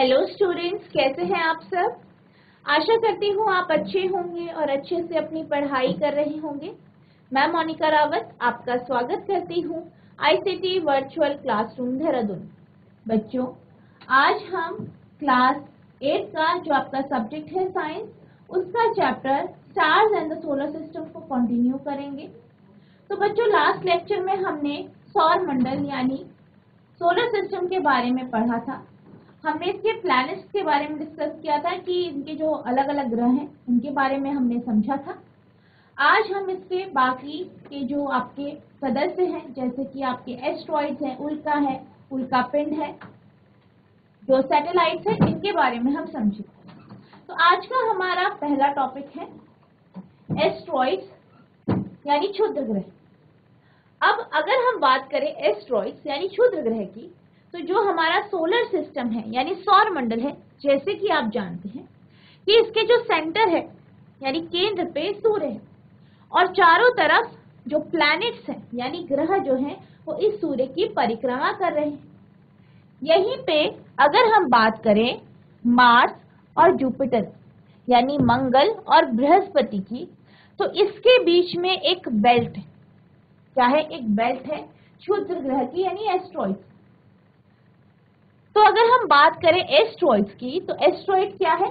Hello students, कैसे हैं आप सब। आशा करती हूँ आप अच्छे होंगे और अच्छे से अपनी पढ़ाई कर रहे होंगे। मैं मोनिका रावत आपका स्वागत करती हूँ आईसीटी वर्चुअल क्लासरूम देहरादून। बच्चों, आज हम क्लास 8 का जो आपका सब्जेक्ट है साइंस, उसका chapter stars and the solar system को कंटिन्यू करेंगे। तो बच्चों, लास्ट लेक्चर में हमने सौर मंडल यानी सोलर सिस्टम के बारे में पढ़ा था। हमने इसके प्लैनेट्स के बारे में डिस्कस किया था कि इनके जो अलग अलग ग्रह हैं उनके बारे में हमने समझा था। आज हम इसके बाकी के जो आपके सदस्य हैं, जैसे कि आपके एस्ट्रॉइड्स हैं, उल्का है, उल्का पिंड है, जो सैटेलाइट्स हैं, इनके बारे में हम समझेंगे। तो आज का हमारा पहला टॉपिक है एस्ट्रॉइड्स यानी क्षुद्र ग्रह। अब अगर हम बात करें एस्ट्रॉइड्स यानी क्षुद्र ग्रह की, तो जो हमारा सोलर सिस्टम है यानी सौर मंडल है, जैसे कि आप जानते हैं कि इसके जो सेंटर है यानी केंद्र पे सूर्य है और चारों तरफ जो प्लैनेट्स हैं यानी ग्रह जो हैं वो इस सूर्य की परिक्रमा कर रहे हैं। यहीं पे अगर हम बात करें मार्स और जुपिटर यानी मंगल और बृहस्पति की, तो इसके बीच में एक बेल्ट है। क्या है? एक बेल्ट है क्षुद्र ग्रह की यानी एस्ट्रॉइड्स। तो अगर हम बात करें एस्ट्रॉइड्स की, तो एस्ट्रॉइड क्या है?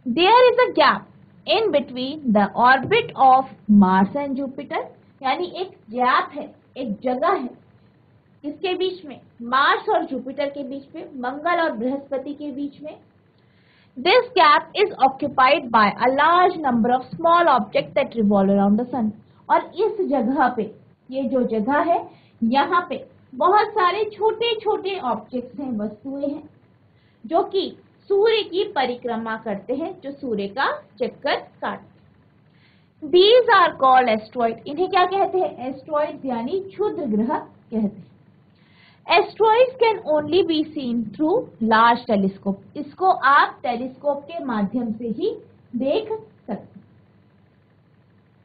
There is a gap in between the orbit of Mars and Jupiter, यानी एक गैप है, एक जगह है किसके बीच में? मार्स और जुपिटर के बीच में, मंगल और बृहस्पति के बीच में। This gap is occupied by a large number of small object that revolve around the sun. और इस जगह पे, ये जो जगह है, यहाँ पे बहुत सारे छोटे छोटे ऑब्जेक्ट्स हैं, वस्तुएं हैं, जो कि सूर्य की परिक्रमा करते हैं, जो सूर्य का चक्कर काटते। These are called asteroid। इन्हें क्या कहते हैं? एस्ट्रॉइड्स यानी क्षुद्र ग्रह कहते हैं। Asteroids can only be seen through large telescope. इसको आप टेलीस्कोप के माध्यम से ही देख सकते हैं।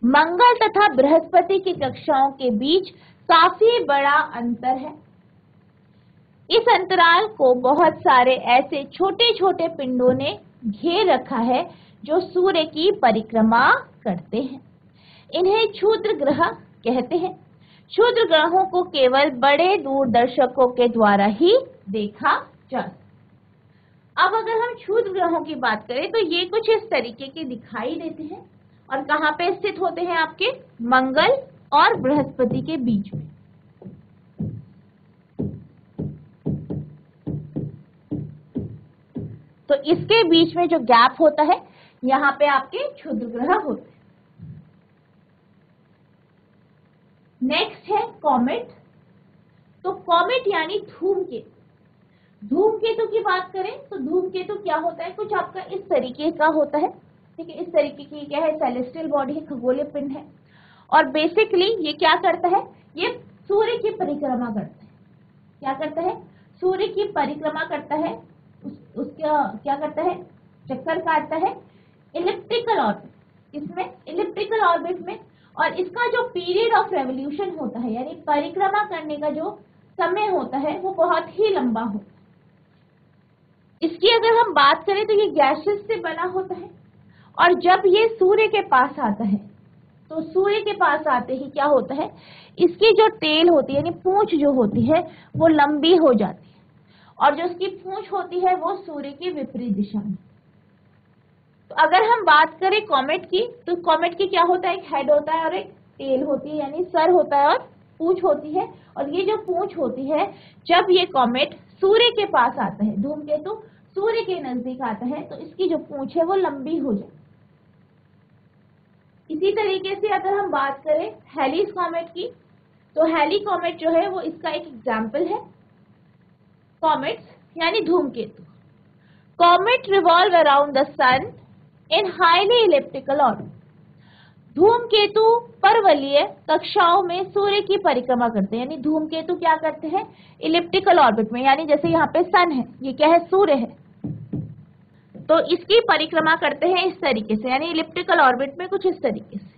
मंगल तथा बृहस्पति की कक्षाओं के बीच काफी बड़ा अंतर है। इस अंतराल को बहुत सारे ऐसे छोटे छोटे पिंडों ने घेर रखा है जो सूर्य की परिक्रमा करते हैं। इन्हें क्षुद्र ग्रह कहते हैं। क्षुद्र ग्रहों को केवल बड़े दूरदर्शकों के द्वारा ही देखा जा सकता। अब अगर हम क्षुद्र ग्रहों की बात करें, तो ये कुछ इस तरीके के दिखाई देते हैं और कहाँ पे स्थित होते हैं? आपके मंगल और बृहस्पति के बीच में। तो इसके बीच में जो गैप होता है, यहाँ पे आपके क्षुद्र ग्रह होते हैं। नेक्स्ट है कॉमेट। तो कॉमेट यानी धूमकेतु। धूमकेतु की बात करें तो धूमकेतु क्या होता है? कुछ आपका इस तरीके का होता है, ठीक है। इस तरीके की क्या है? सेलेस्टियल बॉडी है, खगोलीय पिंड है। और बेसिकली ये क्या करता है? ये सूर्य की परिक्रमा करता है। क्या करता है? सूर्य की परिक्रमा करता है। उसका क्या करता है? चक्कर काटता है इलिप्टिकल ऑर्बिट। इसमें इलिप्टिकल ऑर्बिट में, और इसका जो पीरियड ऑफ रेवोल्यूशन होता है यानी परिक्रमा करने का जो समय होता है, वो बहुत ही लंबा होता है। इसकी अगर हम बात करें तो ये गैसेस से बना होता है, और जब ये सूर्य के पास आता है, तो सूर्य के पास आते ही क्या होता है? इसकी जो टेल होती है यानी पूंछ जो होती है, वो लंबी हो जाती है, और जो उसकी पूंछ होती है वो सूर्य की विपरीत दिशा में। तो अगर हम बात करें कॉमेट की, तो कॉमेट की क्या होता है? एक हेड होता है और एक टेल होती है, यानी सर होता है और पूंछ होती है। और ये जो पूंछ होती है, जब ये कॉमेट सूर्य के पास आता है, धूमकेतु सूर्य के नजदीक आता है, तो इसकी जो पूंछ है वो लंबी हो जाती है। इसी तरीके से अगर हम बात करें हेलिस कॉमेट की, तो हेली कॉमेट जो है वो इसका एक एग्जाम्पल है। कॉमेट्स यानी धूमकेतु। Comet revolve around the sun in highly elliptical orbit. धूमकेतु परवलयीय कक्षाओं में सूर्य की परिक्रमा करते हैं, यानी धूमकेतु क्या करते हैं? इलिप्टिकल ऑर्बिट में, यानी जैसे यहाँ पे सन है, ये क्या है? सूर्य है, तो इसकी परिक्रमा करते हैं इस तरीके से, यानी इलिप्टिकल ऑर्बिट में कुछ इस तरीके से।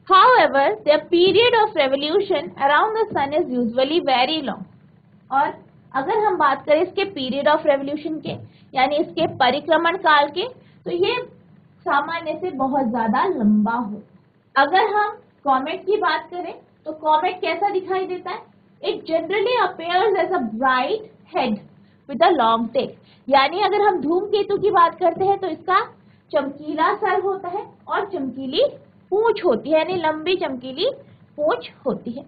However, their period of revolution around the sun is usually very long। और अगर हम बात करें इसके पीरियड ऑफ रेवोल्यूशन के, यानी इसके परिक्रमण काल के, तो ये सामान्य से बहुत ज्यादा लंबा हो। अगर हम कॉमेट की बात करें तो कॉमेट कैसा दिखाई देता है? It generally appears as a bright head with a long tail, यानी अगर हम धूमकेतु की बात करते हैं तो इसका चमकीला सर होता है और चमकीली पूंछ होती है, यानी लंबी चमकीली पूंछ होती है।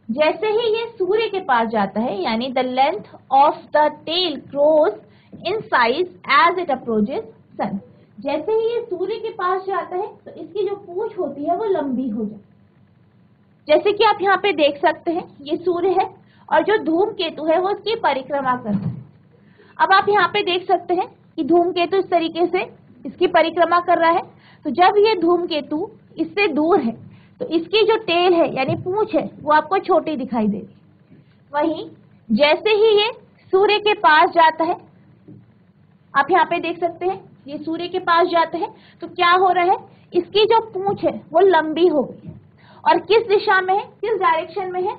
जैसे ही ये सूर्य के पास जाता है, यानी the length of the tail grows in size as it approaches sun, जैसे ही ये सूर्य के पास जाता है तो इसकी जो पूंछ होती है वो लंबी हो जाती है। जैसे कि आप यहाँ पे देख सकते हैं, ये सूर्य है और जो धूमकेतु है वो इसकी परिक्रमा कर रहा है। अब आप यहाँ पे देख सकते हैं कि धूमकेतु इस तरीके से इसकी परिक्रमा कर रहा है, तो जब ये धूमकेतु इससे दूर है तो इसकी जो टेल है यानी पूंछ है वो आपको छोटी दिखाई देगी। वहीं जैसे ही ये सूर्य के पास जाता है, आप यहाँ पे देख सकते हैं ये सूर्य के पास जाता है तो क्या हो रहा है, इसकी जो पूंछ है वो लंबी हो गई है। और किस दिशा में है, किस डायरेक्शन में है?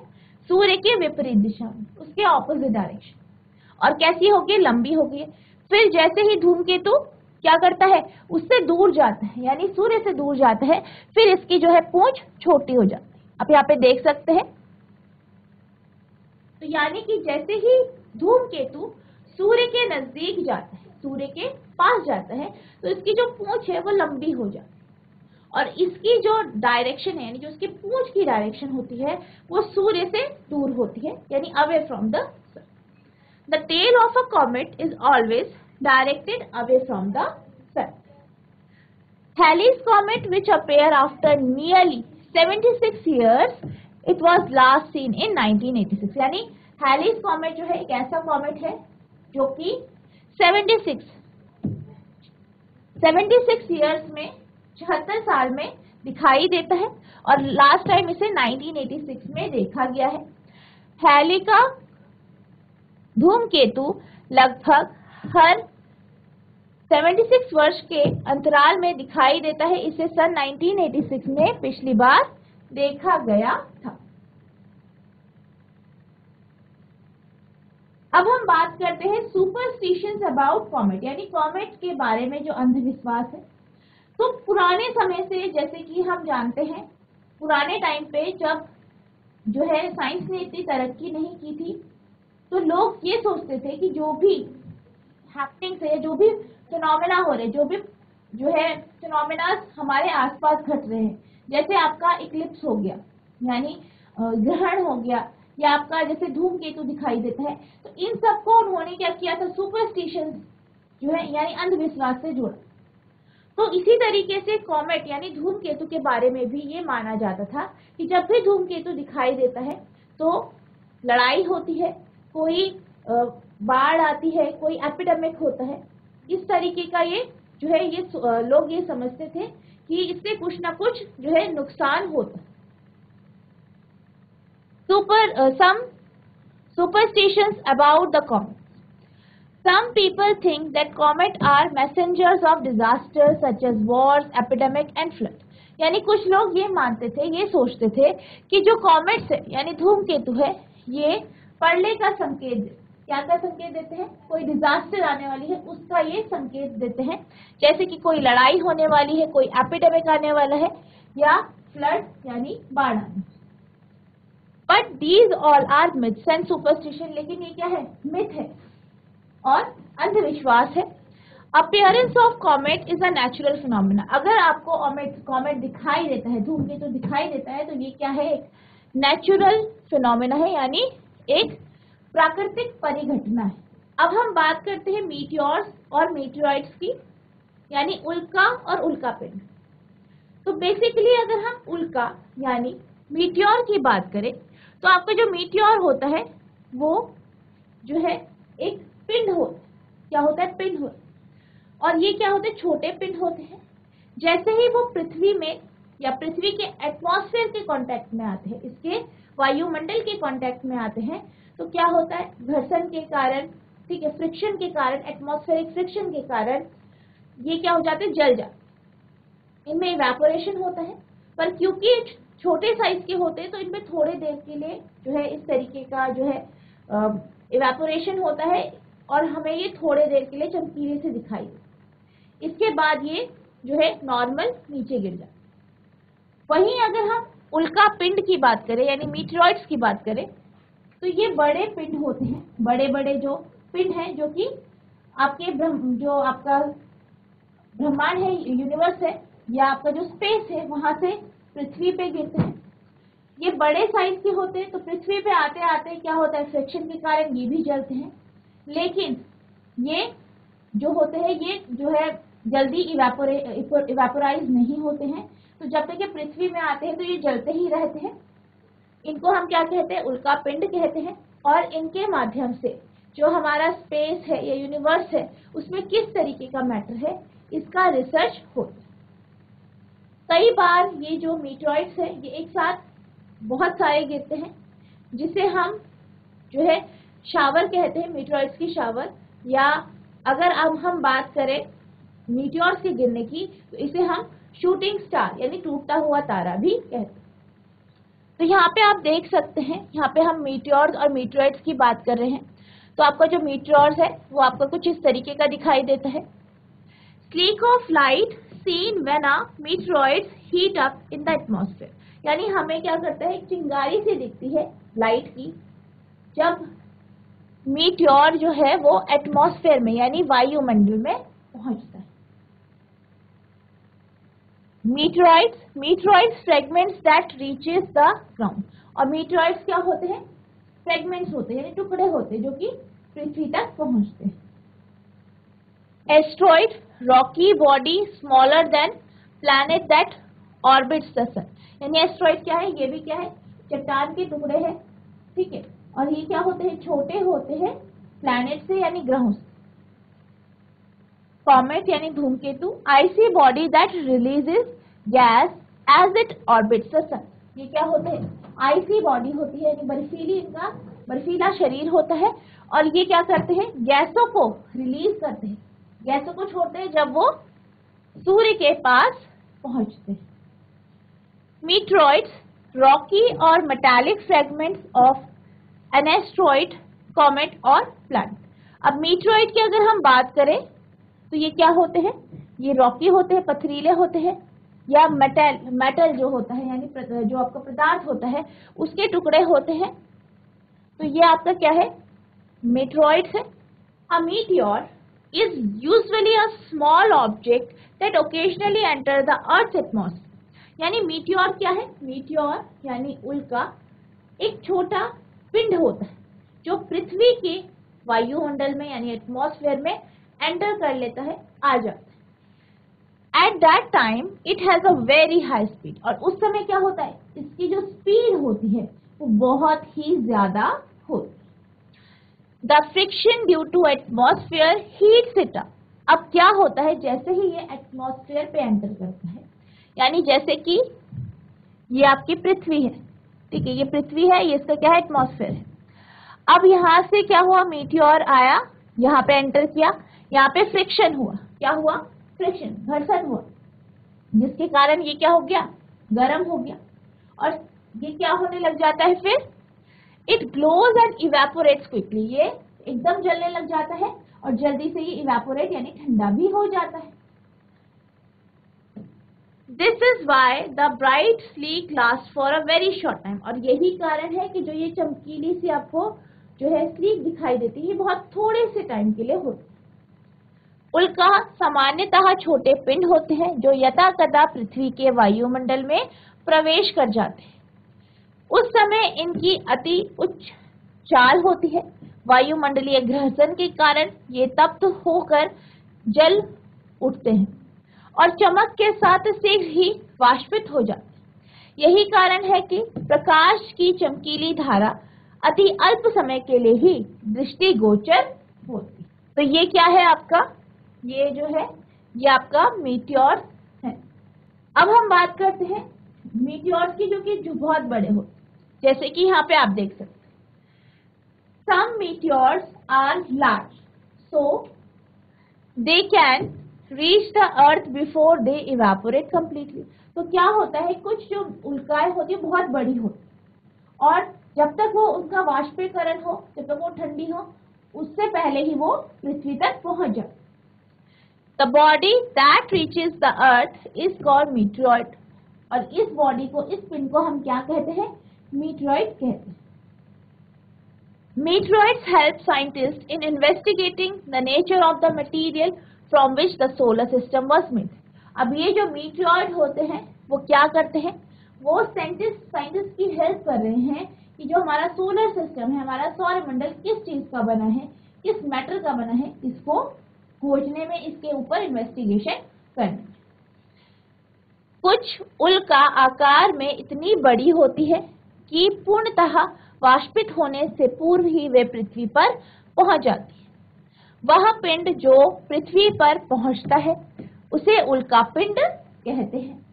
सूर्य के विपरीत दिशा में, उसके ऑपोजिट डायरेक्शन। और कैसी हो गई? लंबी हो गई है। फिर जैसे ही धूमकेतु क्या करता है, उससे दूर जाता है, यानी सूर्य से दूर जाता है, फिर इसकी जो है पूंछ छोटी हो जाती है। आप यहाँ पे देख सकते हैं। तो यानी कि जैसे ही धूमकेतु सूर्य के नजदीक जाता है, सूर्य के पास जाता है, तो इसकी जो पूंछ है वो लंबी हो जाती है और इसकी जो डायरेक्शन है, यानी जो उसकी पूंछ की डायरेक्शन होती है वो सूर्य से दूर होती है, यानी away from the sun. The tail of a comet is always directed away from the sun. Halley's comet, which appeared after nearly 76 years, it was last seen in 1986. यानी Halley's comet जो है एक ऐसा कॉमेट है जो कि 76 years में 76 साल में दिखाई देता है और लास्ट टाइम इसे 1986 में देखा गया है। हैली का धूमकेतु लगभग हर 76 वर्ष के अंतराल में दिखाई देता है। इसे सन 1986 में पिछली बार देखा गया था। अब हम बात करते हैं सुपरस्टिशंस अबाउट कॉमेट, यानी कॉमेट के बारे में जो अंधविश्वास है। तो पुराने समय से, जैसे कि हम जानते हैं, पुराने टाइम पे जब जो है साइंस ने इतनी तरक्की नहीं की थी, तो लोग ये सोचते थे कि जो भी हैपनिंग्स है, जो भी फिनोमेना हो रहे, जो भी जो है फिनोमेना हमारे आसपास घट रहे हैं, जैसे आपका इक्लिप्स हो गया, यानी ग्रहण हो गया, या आपका जैसे धूमकेतु दिखाई देता है, तो इन सबको उन्होंने क्या किया था, सुपरस्टिशंस जो है यानी अंधविश्वास से जोड़ा। तो इसी तरीके से कॉमेट यानी धूमकेतु के बारे में भी ये माना जाता था कि जब भी धूमकेतु दिखाई देता है तो लड़ाई होती है, कोई बाढ़ आती है, कोई एपिडेमिक होता है। इस तरीके का ये जो है ये लोग ये समझते थे कि इससे कुछ ना कुछ जो है नुकसान होता है। Some superstitions about the comet. Some people think that comets are messengers of disasters such as wars, epidemic and flood. यानी कुछ लोग ये मानते थे, ये सोचते थे कि जो कॉमेट्स है यानी धूमकेतु है, ये प्रलय का संकेत, क्या का संकेत देते हैं, कोई डिजास्टर आने वाली है उसका ये संकेत देते हैं, जैसे कि कोई लड़ाई होने वाली है, कोई एपिडेमिक आने वाला है, या फ्लड यानी बाढ़ आने। But these all are myths and superstition, लेकिन ये क्या है, मिथ है और अंधविश्वास है। Appearance of comet is a natural phenomena. अगर आपको कॉमेट दिखाई देता है, धूमकेतु दिखाई देता है, तो ये क्या है, एक नेचुरल फिनोमेना है, यानी एक प्राकृतिक परिघटना है। अब हम बात करते हैं मीटियोर्स और मीटियोइड्स की, यानी उल्का और उल्कापिंड। तो बेसिकली अगर हम उल्का यानी मीटियोर की बात करें तो आपका जो मीटियोर होता है वो जो है एक पिंड होता है। क्या होता है, पिंड होता है। और ये क्या होते हैं, छोटे पिंड होते हैं। जैसे ही वो पृथ्वी में या पृथ्वी के एटमॉस्फेयर के कांटेक्ट में आते हैं, इसके वायुमंडल के कांटेक्ट में आते हैं, तो क्या होता है, घर्षण के कारण, ठीक है, फ्रिक्शन के कारण, एटमॉस्फेरिक फ्रिक्शन के कारण ये क्या हो जाते हैं, जल जाते। इनमें इवेपोरेशन होता है, पर क्योंकि छोटे साइज के होते हैं तो इनमें थोड़े देर के लिए जो है इस तरीके का जो है इवेपोरेशन होता है और हमें ये थोड़े देर के लिए चमकीले से दिखाई दे, इसके बाद ये जो है नॉर्मल नीचे गिर जाता है। वहीं अगर हम उल्का पिंड की बात करें यानी मीटियोराइड्स की बात करें, तो ये बड़े पिंड होते हैं, बड़े बड़े जो पिंड हैं जो कि आपके जो आपका ब्रह्मांड है, यूनिवर्स है, या आपका जो स्पेस है वहां से पृथ्वी पे गिरते हैं। ये बड़े साइज के होते हैं, तो पृथ्वी पे आते आते क्या होता है, फ्रिक्शन के कारण ये भी जलते हैं। लेकिन ये जो होते हैं ये जो है जल्दी इवेपोराइज नहीं होते हैं, तो जब तक ये पृथ्वी में आते हैं तो ये जलते ही रहते हैं। इनको हम क्या कहते हैं, उल्का पिंड कहते हैं। और इनके माध्यम से जो हमारा स्पेस है या यूनिवर्स है उसमें किस तरीके का मैटर है, इसका रिसर्च होता है। कई बार ये जो मीटियोराइड्स है ये एक साथ बहुत सारे गिरते हैं, जिसे हम जो है शावर कहते हैं, मीटियोराइड्स की शावर। या अगर अब हम बात करें मीटियोर्स के गिरने की, तो इसे हम शूटिंग स्टार यानी टूटता हुआ तारा भी कहते हैं। तो यहाँ पे आप देख सकते हैं, यहाँ पे हम मीटियोर्स और मीटियोराइड्स की बात कर रहे हैं। तो आपका जो मीटियोर्स है वो आपका कुछ इस तरीके का दिखाई देता है। Sleek of light seen when a meteoroids heat up in the atmosphere, यानी हमें क्या करता है, एक चिंगारी सी दिखती है लाइट की जब मीटियोर जो है वो एटमॉस्फेयर में यानी वायुमंडल में पहुंचता है। Meteoroids fragments that reaches the ground. और मीटियोराइड्स क्या होते हैं, फ्रेगमेंट्स होते हैं यानी टुकड़े होते हैं जो कि पृथ्वी तक पहुंचते हैं। Asteroid rocky body smaller than planet that orbits the sun, यानी एस्ट्रॉइड क्या है, ये भी क्या है, चट्टान के टुकड़े हैं, ठीक है। और ये क्या होते हैं, छोटे होते हैं प्लैनेट से यानी ग्रहों से। कॉमेट यानी धूमकेतु, icy body that releases gas as it orbits the sun. ये क्या होते हैं, आइसी बॉडी होती है यानी बर्फीली, इनका बर्फीला शरीर होता है। और ये क्या करते हैं, गैसों को रिलीज करते हैं, गैसों को छोड़ते हैं जब वो सूर्य के पास पहुंचते हैं। मीटियोराइड्स रॉकी और metallic fragments of an asteroid, comet और प्लैनेट। अब मीटियोराइड की अगर हम बात करें तो ये क्या होते हैं, ये रॉकी होते हैं, पथरीले होते हैं, या मेटल जो होता है यानी जो आपका पदार्थ होता है उसके टुकड़े होते हैं। तो ये आपका क्या है, मीटियोराइड्स है। अ meteor is usually a small object that occasionally enter the Earth's atmosphere। यानी मीटियोर क्या है, मीटियोर यानी उल्का एक छोटा पिंड होता है जो पृथ्वी के वायुमंडल में यानी एटमॉस्फेयर में एंटर कर लेता है, आ जाता है। At that time it has a very high speed, और उस समय क्या होता है, इसकी जो स्पीड होती है वो बहुत ही ज्यादा होती है। The friction due to atmosphere heats it up. अब क्या होता है, जैसे ही ये एटमॉस्फेयर पे एंटर करता है, यानी जैसे कि ये आपकी पृथ्वी है, ठीक है, ये पृथ्वी है, ये इसका क्या है, एटमॉस्फेयर है। अब यहाँ से क्या हुआ, मीटियोर आया, यहाँ पे एंटर किया, यहाँ पे फ्रिक्शन हुआ, क्या हुआ, फ्रिक्शन, घर्षण हुआ, जिसके कारण ये क्या हो गया, गर्म हो गया। और ये क्या होने लग जाता है, फिर it glows and evaporates quickly, ये एकदम जलने लग जाता है और जल्दी से ये इवेपोरेट यानी ठंडा भी हो जाता है। This is why the bright sleek last for a very short time. और यही कारण है कि जो ये चमकीली सी आपको जो है स्लीक दिखाई देती है, ये बहुत थोड़े से टाइम के लिए होती है। उल्का सामान्यतः छोटे पिंड होते हैं जो यथाकथा पृथ्वी के वायुमंडल में प्रवेश कर जाते हैं। उस समय इनकी अति उच्च चाल होती है, वायुमंडलीय घर्षण के कारण ये तप्त होकर जल उठते हैं और चमक के साथ शीघ्र ही वाष्पित हो जाते हैं। यही कारण है कि प्रकाश की चमकीली धारा अति अल्प समय के लिए ही दृष्टिगोचर होती है। तो ये क्या है आपका, ये जो है ये आपका मीटियोर है। अब हम बात करते हैं मीटियोर की जो बहुत बड़े होते, जैसे कि यहाँ पे आप देख सकते हैं, some meteors are large, so they can reach the earth before they evaporate completely। तो क्या होता है, कुछ जो उल्काएं होती है बहुत बड़ी होती है और जब तक वो उनका वाष्पीकरण हो, जब तक वो ठंडी हो, उससे पहले ही वो पृथ्वी तक पहुंच जाए। The body that reaches the earth is called meteoroid. और इस बॉडी को, इस पिंड को हम क्या कहते हैं? मीटियोराइड कहते हैं। Meteoroids help scientists in investigating the nature of the material from which the solar system was made. अब ये जो मीटियोराइड होते हैं वो क्या करते हैं? वो साइंटिस्ट की हेल्प कर रहे हैं कि जो हमारा सोलर सिस्टम है, हमारा सौरमंडल किस चीज का बना है, किस मेटल का बना है, इसको खोजने में, इसके ऊपर इन्वेस्टिगेशन करने में। कुछ उल्का आकार में इतनी बड़ी होती है कि पूर्णतः वाष्पित होने से पूर्व ही वे पृथ्वी पर पहुंच जाती है। वह पिंड जो पृथ्वी पर पहुंचता है उसे उल्का पिंड कहते हैं।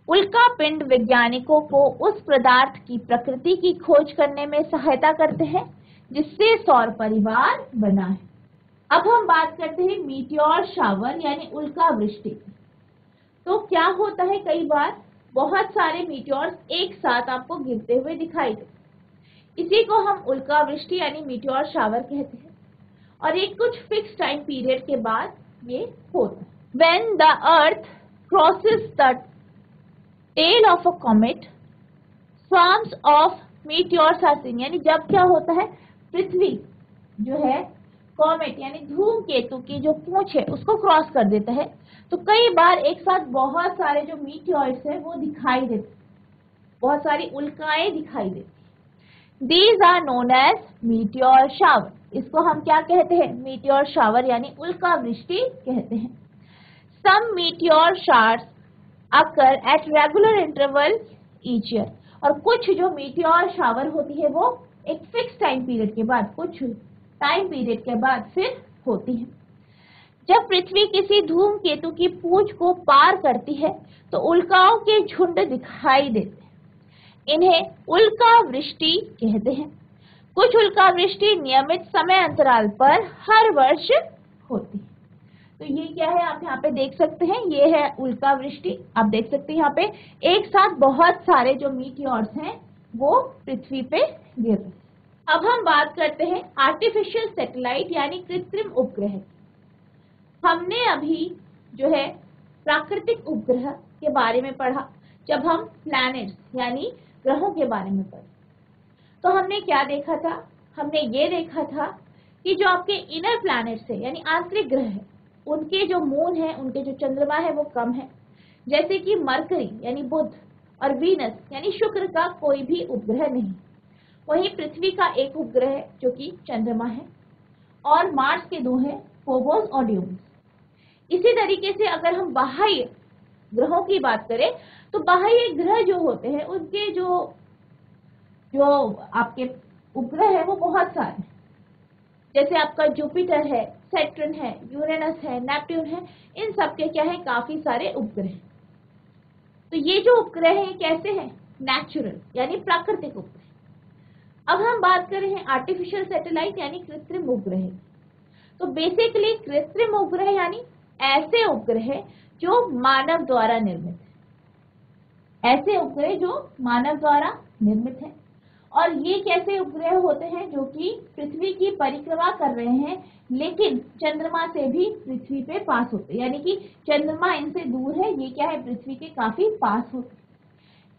उल्का पिंड वैज्ञानिकों को उस पदार्थ की प्रकृति की खोज करने में सहायता करते हैं जिससे सौर परिवार बना है। अब हम बात करते हैं मीटियोर शावर यानी उल्का वृष्टि की। तो क्या होता है, कई बार बहुत सारे मीटियोर्स एक साथ आपको गिरते हुए दिखाई देते, इसी को हम उल्का वृष्टि यानी मीटियोर शावर कहते हैं। और एक कुछ फिक्स टाइम पीरियड के बाद ये होता है। When the earth crosses the tail of a comet, swarms of meteors are seen। यानी जब क्या होता है, पृथ्वी जो है कॉमेट यानी धूमकेतु की जो पूंछ है उसको क्रॉस कर देता है, तो कई बार एक साथ बहुत सारे जो मीटियोर्स है वो दिखाई देते, बहुत सारी उल्काएं दिखाई देती। These are known as meteor shower। इसको हम क्या कहते हैं? meteor shower यानी उल्का वृष्टि कहते हैं। Some meteor showers occur at regular interval each year। और कुछ जो meteor shower होती है वो एक फिक्स टाइम पीरियड के बाद, कुछ टाइम पीरियड के बाद फिर होती है। जब पृथ्वी किसी धूमकेतु की पूंछ को पार करती है तो उल्काओं के झुंड दिखाई देते हैं, इन्हें उल्का वृष्टि कहते हैं। कुछ उल्का वृष्टि नियमित समय अंतराल पर हर वर्ष होती है। तो ये क्या है, आप यहाँ पे देख सकते हैं, ये है उल्का वृष्टि। आप देख सकते हैं यहाँ पे एक साथ बहुत सारे जो मीटियोर्स हैं वो पृथ्वी पे गिर रहे हैं। अब हम बात करते हैं आर्टिफिशियल सैटेलाइट यानी कृत्रिम उपग्रह। हमने अभी जो है प्राकृतिक उपग्रह के बारे में पढ़ा जब हम प्लैनेट्स यानी ग्रहों के बारे में पढ़े। तो हमने क्या देखा था? हमने ये देखा था कि जो आपके इनर प्लैनेट्स है यानी आंतरिक ग्रह है, उनके जो मून है, उनके जो चंद्रमा है वो कम है। जैसे कि मरकरी यानी बुध और वीनस यानी शुक्र का कोई भी उपग्रह नहीं। वहीं पृथ्वी का एक उपग्रह है जो कि चंद्रमा है, और मार्स के 2 हैं, फोबोस और ड्यूमस। इसी तरीके से अगर हम बाह्य ग्रहों की बात करें तो बाह्य ग्रह जो होते हैं उनके जो आपके उपग्रह है वो बहुत सारे, जैसे आपका जुपिटर है, सैटर्न है, यूरेनस है, नेपट्यून है, इन सब के क्या है, काफी सारे उपग्रह। तो ये जो उपग्रह है कैसे हैं? नेचुरल यानी प्राकृतिक उपग्रह। अब हम बात कर रहे हैं आर्टिफिशियल सैटेलाइट यानी कृत्रिम उपग्रह। तो बेसिकली कृत्रिम उपग्रह यानी ऐसे उपग्रह जो मानव द्वारा निर्मित है, ऐसे उपग्रह जो मानव द्वारा निर्मित है। और ये कैसे उपग्रह होते हैं? जो कि पृथ्वी की परिक्रमा कर रहे हैं लेकिन चंद्रमा से भी पृथ्वी पे पास होते हैं, यानी कि चंद्रमा इनसे दूर है, ये क्या है, पृथ्वी के काफी पास होते हैं।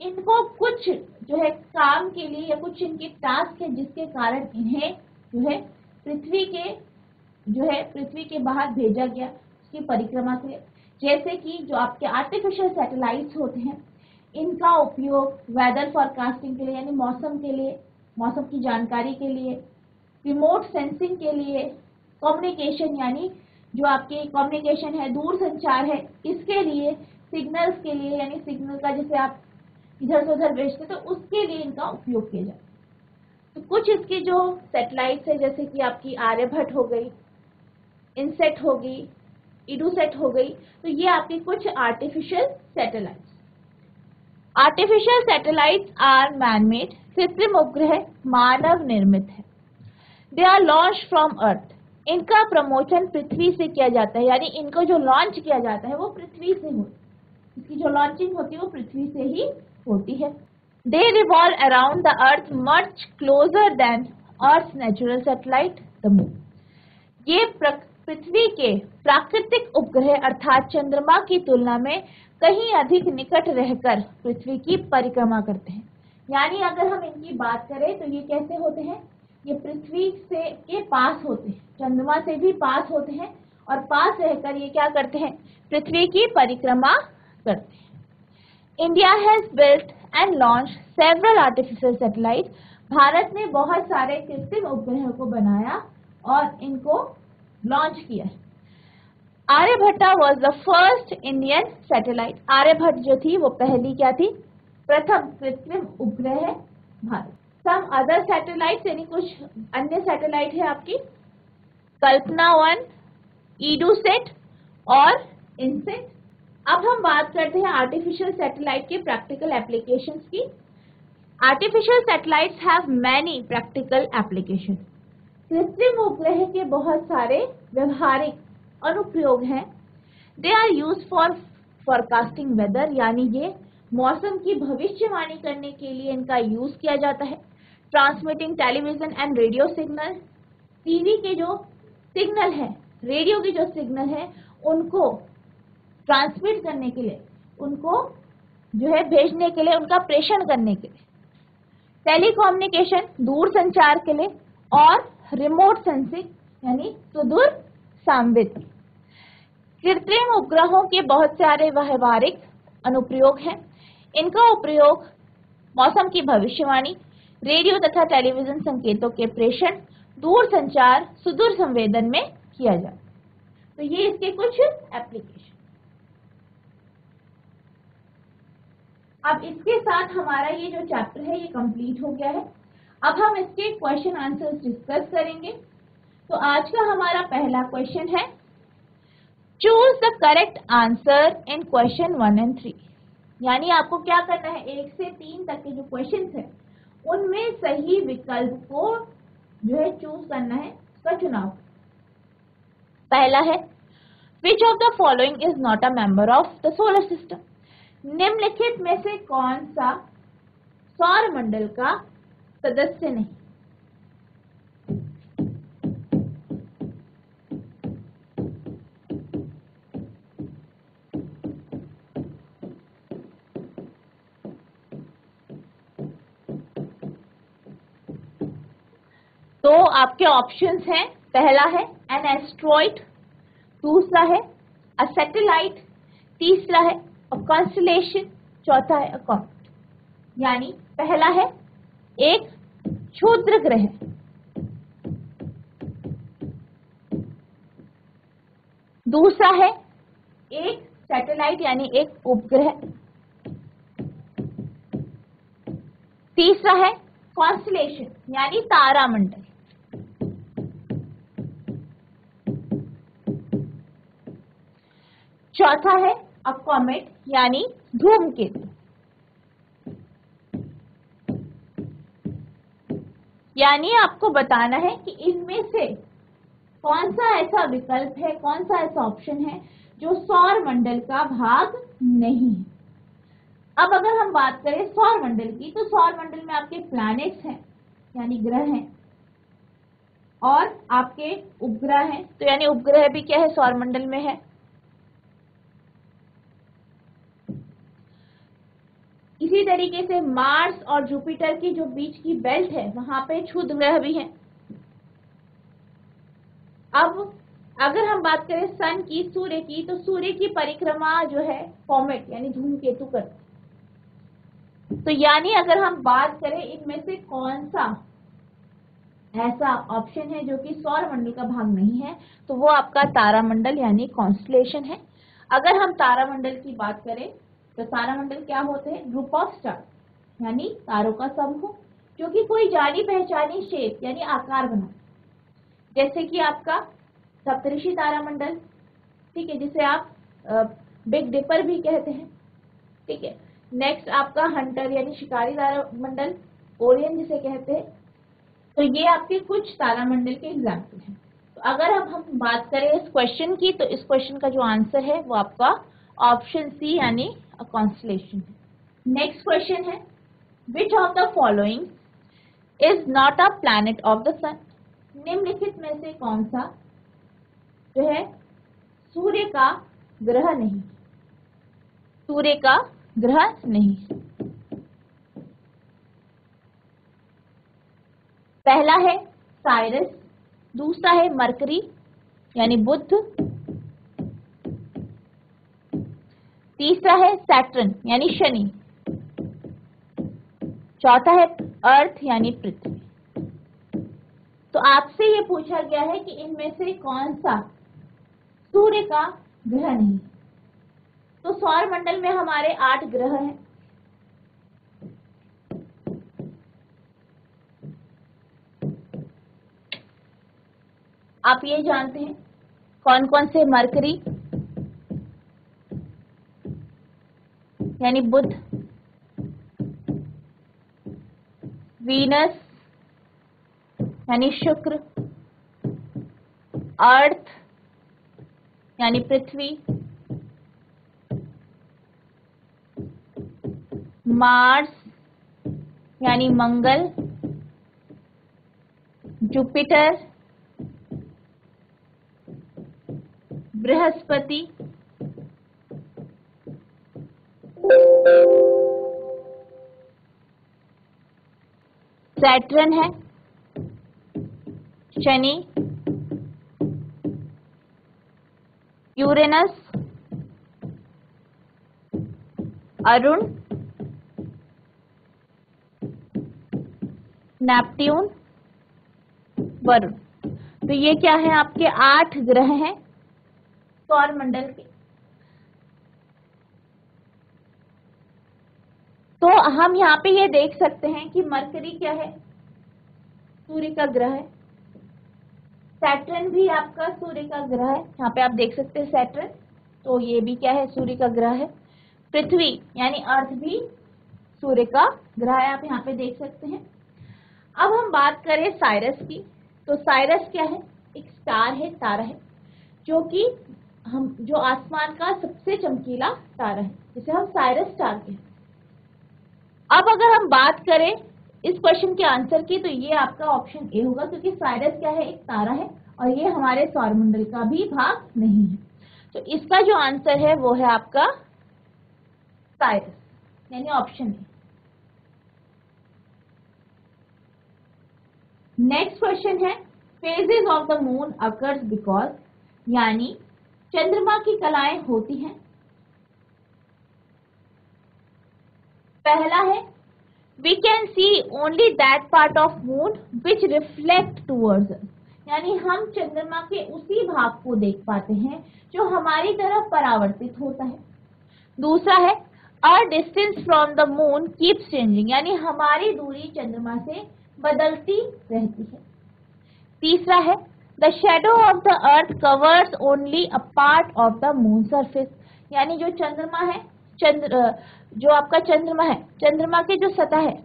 इनको कुछ जो है काम के लिए या कुछ इनके टास्क है जिसके कारण इन्हें जो है पृथ्वी के बाहर भेजा गया उसकी परिक्रमा के लिए। जैसे कि जो आपके आर्टिफिशियल सैटेलाइट्स होते हैं, इनका उपयोग वेदर फॉरकास्टिंग के लिए यानी मौसम के लिए, मौसम की जानकारी के लिए, रिमोट सेंसिंग के लिए, कम्युनिकेशन यानी जो आपकी कम्युनिकेशन है, दूर संचार है, इसके लिए, सिग्नल्स के लिए यानी सिग्नल का जैसे आप इधर से उधर भेजते तो उसके लिए इनका उपयोग किया जाता है। तो कुछ इसके जो सैटेलाइट्स है जैसे कि आपकी आर्यभट्ट हो गई, इनसेट होगी, इडूसेट हो गई, तो ये आपके कुछ artificial satellites. Artificial satellites are manmade, कृत्रिम उपग्रह मानव निर्मित है। They are launch from earth, इनका प्रमोशन पृथ्वी से किया जाता है, यानी इनको जो लॉन्च किया जाता है वो पृथ्वी से होती है, इसकी जो लॉन्चिंग होती है वो पृथ्वी से ही होती है। They revolve around the earth much closer than earth's natural satellite, the moon. ये पृथ्वी के प्राकृतिक उपग्रह अर्थात चंद्रमा की तुलना में कहीं अधिक निकट रहकर पृथ्वी की परिक्रमा करते हैं। यानी अगर हम इनकी बात करें तो ये कैसे होते हैं, ये पृथ्वी से के पास होते हैं, चंद्रमा से भी पास होते हैं और पास रहकर ये क्या करते हैं, पृथ्वी की परिक्रमा करते हैं। India has built and launch several artificial satellite. Bharat ने बहुत सारे कृत्रिम उपग्रहों को बनाया और इनको लॉन्च किया। Aryabhatta was the first Indian satellite. Aryabhatta जो थी वो पहली क्या थी, प्रथम कृत्रिम उपग्रह है भारत। सम अदर सैटेलाइट यानी कुछ अन्य सैटेलाइट है आपकी, कल्पना 1, ईडूसेट और इनसेट। अब हम बात करते हैं आर्टिफिशियल सैटेलाइट के प्रैक्टिकल एप्लीकेशंस की। Artificial satellites have many practical application. कृत्रिम उपग्रह के बहुत सारे व्यवहारिक अनुप्रयोग हैं। They are use for forecasting weather, यानी ये मौसम की भविष्यवाणी करने के लिए इनका यूज किया जाता है। Transmitting television and radio signal, TV के जो सिग्नल है, रेडियो की जो सिग्नल है, उनको ट्रांसमिट करने के लिए, उनको जो है भेजने के लिए, उनका प्रेषण करने के लिए। टेलीकम्युनिकेशन, दूर संचार के लिए, और रिमोट सेंसिंग यानी सुदूर सांवेदी। कृत्रिम उपग्रहों के बहुत सारे व्यवहारिक अनुप्रयोग हैं। इनका उपयोग मौसम की भविष्यवाणी, रेडियो तथा टेलीविजन संकेतों के प्रेषण, दूर संचार, सुदूर संवेदन में किया जाता है। तो ये इसके कुछ एप्लीकेशन। अब इसके साथ हमारा ये जो चैप्टर है ये कंप्लीट हो गया है। अब हम इसके क्वेश्चन आंसर्स डिस्कस करेंगे। तो आज का हमारा पहला क्वेश्चन है, choose the correct answer in question 1 and 3। यानी आपको क्या करना है, 1 से 3 तक के जो क्वेश्चन है उनमें सही विकल्प को जो है चूज करना है, उसका चुनाव। पहला है, which of the following is not a member of the solar system. निम्नलिखित में से कौन सा सौर मंडल का सदस्य नहीं। तो आपके ऑप्शंस हैं, पहला है एन एस्ट्रॉइड, दूसरा है अ सैटेलाइट, तीसरा है अ कॉन्स्टलेशन, चौथा है अ कॉमेट। यानी पहला है एक क्षुद्र ग्रह, दूसरा है एक सैटेलाइट यानी एक उपग्रह, तीसरा है कॉन्स्टलेशन यानी तारामंडल, चौथा है अ कॉमेट यानी धूमकेतु। यानी आपको बताना है कि इनमें से कौन सा ऐसा विकल्प है, कौन सा ऐसा ऑप्शन है जो सौर मंडल का भाग नहीं है। अब अगर हम बात करें सौर मंडल की, तो सौर मंडल में आपके प्लैनेट्स हैं यानी ग्रह हैं, और आपके उपग्रह हैं। तो यानी उपग्रह भी क्या है, सौर मंडल में है। इसी तरीके से मार्स और जुपिटर की जो बीच की बेल्ट है वहां पे क्षुद्र ग्रह भी हैं। अब अगर हम बात करें सन की, सूर्य की, तो सूर्य की परिक्रमा जो है कॉमेट यानी धूमकेतु करते। तो यानी अगर हम बात करें इनमें से कौन सा ऐसा ऑप्शन है जो कि सौर मंडल का भाग नहीं है, तो वो आपका तारामंडल यानी कॉन्स्टलेशन है। अगर हम तारामंडल की बात करें तो तारामंडल क्या होते हैं, ग्रुप ऑफ स्टार यानी तारों का समूह जो कि कोई जानी पहचानी शेप यानी आकार बना, जैसे कि आपका सप्तऋषि तारामंडल, ठीक है, जिसे आप बिग डिपर भी कहते हैं, ठीक है। नेक्स्ट आपका हंटर यानी शिकारी तारामंडल, ओरियन जिसे कहते हैं। तो ये आपके कुछ तारामंडल के एग्जाम्पल हैं। तो अगर अब हम बात करें इस क्वेश्चन की, तो इस क्वेश्चन का जो आंसर है वो आपका ऑप्शन सी यानी अ कॉन्स्टलेशन है। नेक्स्ट क्वेश्चन है, which of the following is not a planet of the sun. निम्नलिखित में से कौन सा जो है सूर्य का ग्रह नहीं, सूर्य का ग्रह नहीं। पहला है साइरस, दूसरा है मरकरी यानी बुध, तीसरा है सैटर्न यानी शनि, चौथा है अर्थ यानी पृथ्वी। तो आपसे ये पूछा गया है कि इनमें से कौन सा सूर्य का ग्रह नहीं। तो सौर मंडल में हमारे 8 ग्रह हैं। आप ये जानते हैं कौन कौन से, मरकरी यानी बुध, वीनस यानी शुक्र, अर्थ यानी पृथ्वी, मार्स यानी मंगल, जुपिटर, बृहस्पति, सैटर्न है, शनि, यूरेनस, अरुण, नेपट्यून, वरुण। तो ये क्या है, आपके 8 ग्रह हैं सौर मंडल के। तो हम यहाँ पे ये देख सकते हैं कि मरकरी क्या है, सूर्य का ग्रह है। सैटर्न भी आपका सूर्य का ग्रह है, यहाँ पे आप देख सकते हैं सैटर्न, तो ये भी क्या है, सूर्य का ग्रह है। पृथ्वी यानी अर्थ भी सूर्य का ग्रह है, आप यहाँ पे देख सकते हैं। अब हम बात करें साइरस की, तो साइरस क्या है, एक स्टार है, तारा है, जो कि जो आसमान का सबसे चमकीला तारा है, जिसे हम साइरस स्टार कहते हैं। अब अगर हम बात करें इस क्वेश्चन के आंसर की, तो ये आपका ऑप्शन ए होगा, क्योंकि साइरस क्या है, एक तारा है और ये हमारे सौरमंडल का भी भाग नहीं है। तो इसका जो आंसर है वो है आपका साइरस यानी ऑप्शन ए। नेक्स्ट क्वेश्चन है phases of the moon occurs because, यानी चंद्रमा की कलाएं होती हैं। पहला है we can see only that part of moon which reflect towards us, यानी हम चंद्रमा के उसी भाग को देख पाते हैं जो हमारी तरफ परावर्तित होता है। दूसरा है our distance from the moon keeps changing, यानी हमारी दूरी चंद्रमा से बदलती रहती है। तीसरा है the shadow of the earth covers only a part of the moon surface, यानी जो चंद्रमा है, जो आपका चंद्रमा है, चंद्रमा के जो सतह है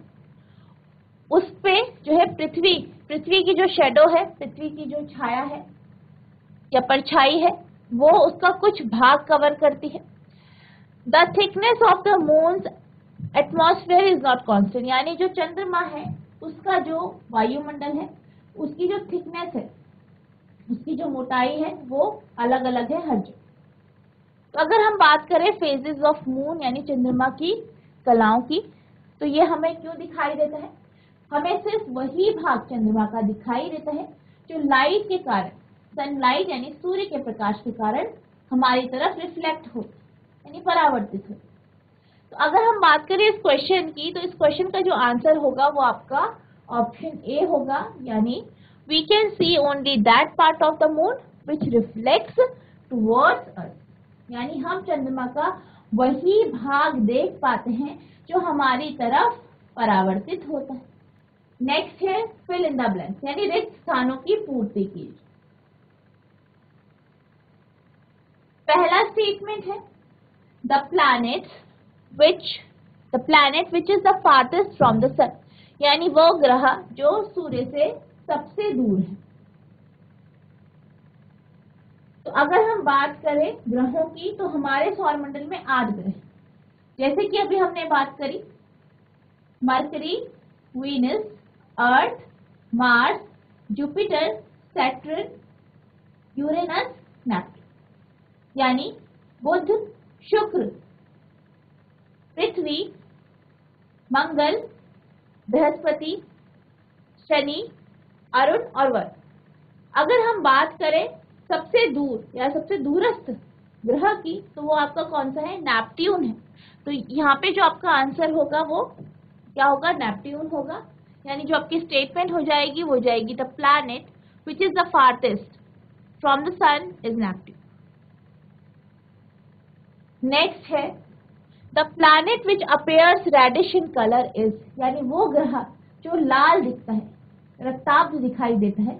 उस पे जो है पृथ्वी की जो शेडो है, पृथ्वी की जो छाया है या परछाई है, वो उसका कुछ भाग कवर करती है। The thickness of the moons atmosphere is not constant, यानी जो चंद्रमा है उसका जो वायुमंडल है, उसकी जो थिकनेस है, उसकी जो मोटाई है, वो अलग अलग है हर जगह। तो अगर हम बात करें फेजेस ऑफ मून यानी चंद्रमा की कलाओं की, तो ये हमें क्यों दिखाई देता है, हमें सिर्फ वही भाग चंद्रमा का दिखाई देता है जो लाइट के कारण, सनलाइट यानी सूर्य के प्रकाश के कारण हमारी तरफ रिफ्लेक्ट हो यानी परावर्तित हो। तो अगर हम बात करें इस क्वेश्चन की, तो इस क्वेश्चन का जो आंसर होगा वो आपका ऑप्शन ए होगा, यानी we can see only that part of the moon which reflects towards us, यानी हम चंद्रमा का वही भाग देख पाते हैं जो हमारी तरफ परावर्तित होता है। नेक्स्ट है फिल इन द ब्लैंक्स, यानी रिक्त स्थानों की पूर्ति कीजिए। पहला स्टेटमेंट है the planet which is the farthest from the sun, यानी वो ग्रह जो सूर्य से सबसे दूर है। तो अगर हम बात करें ग्रहों की, तो हमारे सौरमंडल में 8 ग्रह, जैसे कि अभी हमने बात करी Mercury, Venus, Earth, Mars, Jupiter, Saturn, Uranus, Neptune. यानी बुध, शुक्र, पृथ्वी, मंगल, बृहस्पति, शनि, अरुण और वर्ग। अगर हम बात करें सबसे दूर या सबसे दूरस्थ ग्रह की, तो वो आपका कौन सा है? नेपट्यून है। तो यहाँ पे जो आपका आंसर होगा वो क्या होगा? नेपट्यून होगा। यानी जो आपकी स्टेटमेंट हो जाएगी वो जाएगी the planet which is the farthest from the sun is Neptune. Next है the planet which appears reddish in colour is, यानी वो ग्रह जो लाल दिखता है, रक्ताभ दिखाई देता है,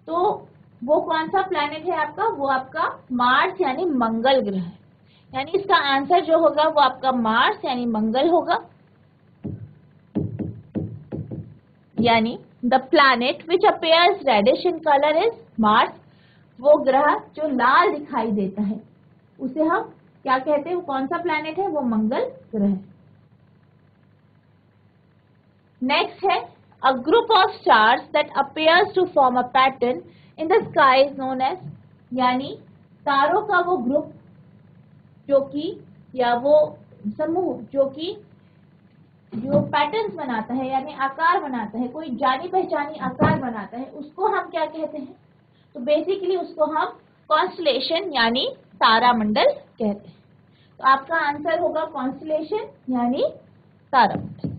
तो वो कौन सा प्लैनेट है आपका? वो आपका मार्स यानी मंगल ग्रह है। यानी इसका आंसर जो होगा वो आपका मार्स यानी मंगल होगा। यानी the planet which appears reddish in colour is Mars, वो ग्रह जो लाल दिखाई देता है उसे हम क्या कहते हैं? वो कौन सा प्लैनेट है? वो मंगल ग्रह है। नेक्स्ट है a group of stars that appears to form a pattern in the sky is known as, यानी तारों का वो ग्रुप जो कि या वो समूह जो पैटर्न्स बनाता है यानी आकार बनाता है, कोई जानी पहचानी आकार बनाता है, उसको हम क्या कहते हैं? तो बेसिकली उसको हम कॉन्स्टलेशन यानी तारामंडल कहते हैं। तो आपका आंसर होगा कॉन्स्टलेशन यानी तारामंडल।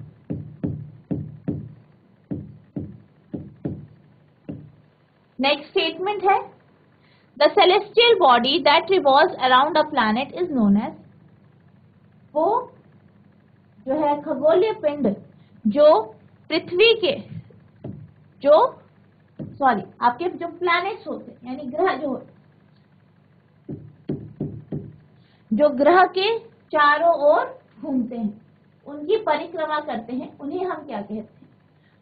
नेक्स्ट स्टेटमेंट है the celestial body that revolves around a planet is known as, वो जो है खगोलीय पिंड जो पृथ्वी के आपके जो प्लैनेट्स होते हैं यानी ग्रह जो होते, जो ग्रह के चारों ओर घूमते हैं, उनकी परिक्रमा करते हैं, उन्हें हम क्या कहते हैं?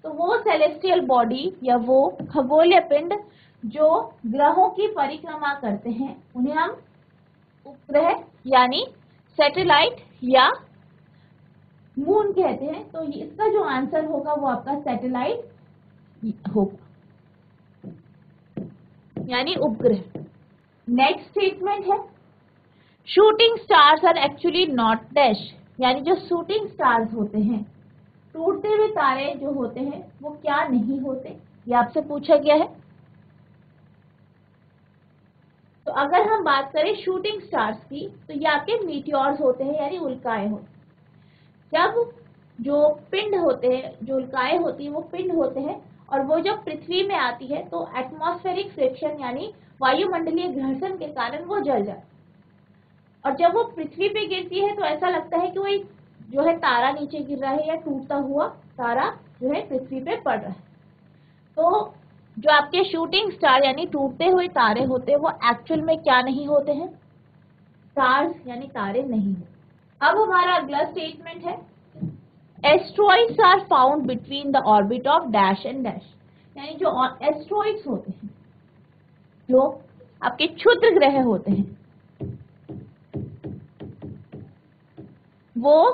तो वो सेलेस्टियल बॉडी या वो खगोलीय पिंड जो ग्रहों की परिक्रमा करते हैं, उन्हें हम उपग्रह यानी सैटेलाइट या मून कहते हैं। तो इसका जो आंसर होगा वो आपका सैटेलाइट होगा यानी उपग्रह। नेक्स्ट स्टेटमेंट है shooting stars are actually not dash, यानी जो शूटिंग स्टार्स होते हैं, टूटते हुए तारे जो होते हैं, वो क्या नहीं होते? ये आपसे पूछा गया है। तो अगर हम बात करें शूटिंग स्टार्स की, तो ये आपके मीटियोर्स होते हैं यानी उल्काएं होते हैं। जब जो पिंड होते हैं, जो उल्काएं होती है, वो पिंड होते हैं और वो जब पृथ्वी में आती है तो एटमॉस्फेरिक फ्रिक्शन यानी वायुमंडलीय घर्षण के कारण वो जल जाती है, और जब वो पृथ्वी पे गिरती है तो ऐसा लगता है कि वो जो है तारा नीचे गिर रहा है या टूटता हुआ तारा जो है पृथ्वी पे पड़ रहा है। तो जो आपके शूटिंग स्टार यानी टूटते हुए तारे होते हैं वो एक्चुअल में क्या नहीं होते हैं? स्टार्स यानी तारे नहीं होते। अब हमारा अगला स्टेटमेंट है asteroids are found between the orbit of dash and dash, यानी जो एस्ट्रॉइड्स होते हैं, जो आपके क्षुद्र ग्रह होते हैं, वो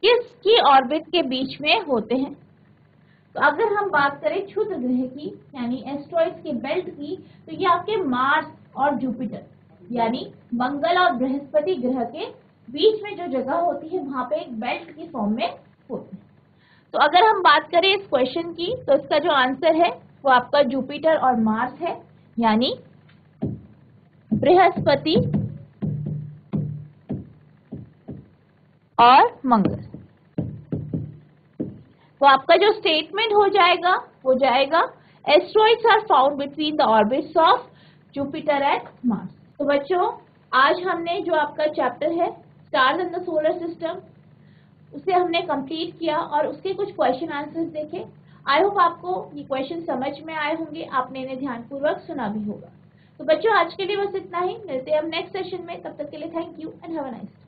किसकी ऑर्बिट के बीच में होते हैं? तो अगर हम बात करें क्षुद्र ग्रह की यानी एस्ट्रॉइड्स के बेल्ट की, तो ये आपके मार्स और जुपिटर यानी मंगल और बृहस्पति ग्रह के बीच में जो जगह होती है वहां पे एक बेल्ट की फॉर्म में होते हैं। तो अगर हम बात करें इस क्वेश्चन की, तो इसका जो आंसर है वो आपका जुपिटर और मार्स है यानी बृहस्पति और मंगल। तो आपका जो स्टेटमेंट हो जाएगा वो जाएगा asteroids are found between the orbits of Jupiter and Mars. तो बच्चों आज हमने जो आपका चैप्टर है stars in the solar system उसे हमने कंप्लीट किया और उसके कुछ क्वेश्चन आंसर्स देखे। आई होप आपको ये क्वेश्चन समझ में आए होंगे, आपने इन्हें ध्यानपूर्वक सुना भी होगा। तो बच्चों आज के लिए बस इतना ही, मिलते हैं हम नेक्स्ट सेशन में। तब तक के लिए thank you and have a nice day.